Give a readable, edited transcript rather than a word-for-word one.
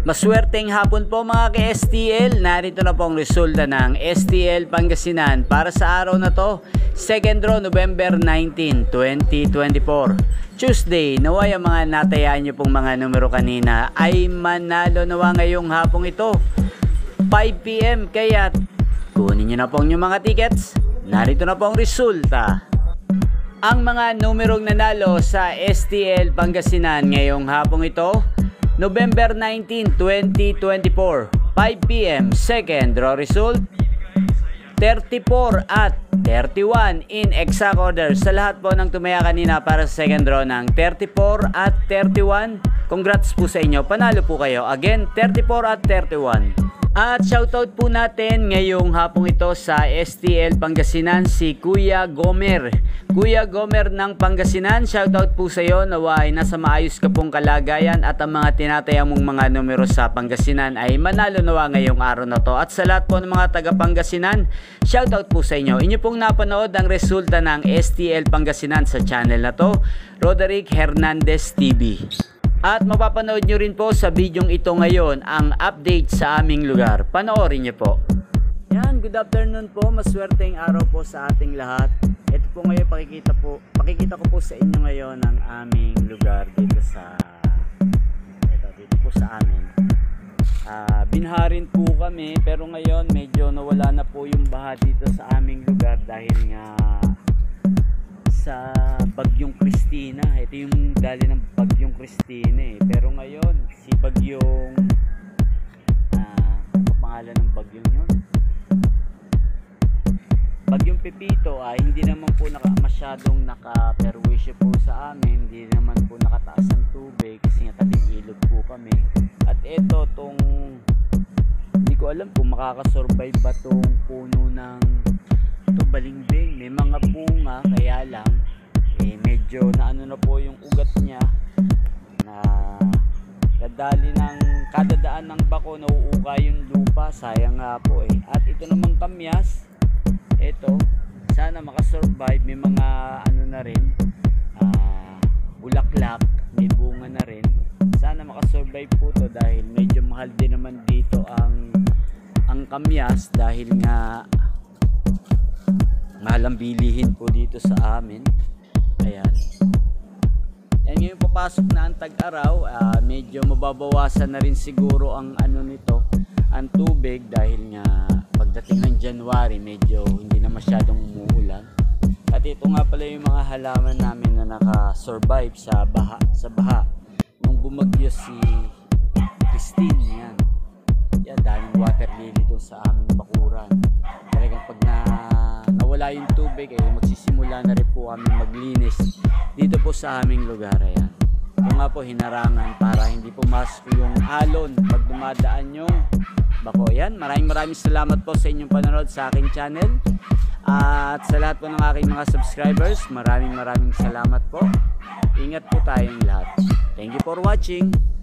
Maswerteng hapon po mga ka-STL, narito na po ang resulta ng STL Pangasinan para sa araw na to, 2nd draw November 19, 2024. Tuesday, naway ang mga natayaan nyo pong mga numero kanina ay manalo nawa ngayong hapong ito, 5 PM, kaya kunin nyo na po yung mga tickets, narito na po ang resulta. Ang mga numerong nanalo sa STL Pangasinan ngayong hapong ito, November 19, 2024, 5 PM, second draw result, 34 at 31 in exact order. Sa lahat po ng tumaya kanina para sa second draw ng 34 at 31, congrats po sa inyo, panalo po kayo. Again, 34 at 31. At shoutout po natin ngayong hapong ito sa STL Pangasinan si Kuya Gomer. Kuya Gomer ng Pangasinan, shoutout po sa iyo, naway nasa maayos ka pong kalagayan at ang mga tinataya mong mga numero sa Pangasinan ay manalo nawa ngayong araw na to. At sa lahat po ng mga taga Pangasinan, shoutout po sa inyo. Inyo pong napanood ang resulta ng STL Pangasinan sa channel na to, Roderick Hernandez TV. At mapapanood nyo rin po sa bidyong ito ngayon ang update sa aming lugar. Panoorin nyo po. Yan, good afternoon po. Maswerteng araw po sa ating lahat. Ito po ngayon pakikita ko po sa inyo ngayon ang aming lugar dito po sa amin. Binharin po kami pero ngayon medyo nawala na po yung baha dito sa aming lugar dahil nga sa Bagyong Cristina. Ito yung dali ng Bagyong Cristina pero ngayon si Bagyong pangalan ng bagyong yun, Bagyong Pepito ay hindi naman po masyadong naka-perwisyo po sa amin, hindi naman po nakataas ang tubig kasi nga tabing ilog po kami. At ito tong hindi ko alam kung makakasurvive ba tong puno ng balingbing, may mga bunga kaya lang medyo naano na po yung ugat niya na kadadaan ng bako nauuka yung lupa, sayang nga po At ito namang kamyas, ito sana makasurvive, may mga na rin bulaklak, may bunga na rin, sana makasurvive po to dahil medyo mahal din naman dito ang kamyas dahil nga mahalang bilihin po dito sa amin. Ayan. Yan, ngayon papasok na ang tag-araw, medyo mababawasan na rin siguro ang nito, ang tubig dahil nga pagdating ng January medyo hindi na masyadong umuulan. At ito nga pala yung mga halaman namin na naka-survive sa baha nung bumagyo si Christine. Yan, daming water lily doon sa aming bakuran. Talagang pag nawala yung tubig magsisimula na rin po kami maglinis dito po sa aming lugar. Ayan. Ito nga po hinarangan para hindi pumasok yung alon pag dumadaan yung bako. Yan, maraming salamat po sa inyong panonood sa aking channel. At sa lahat po ng aking mga subscribers, maraming salamat po. Ingat po tayong lahat. Thank you for watching.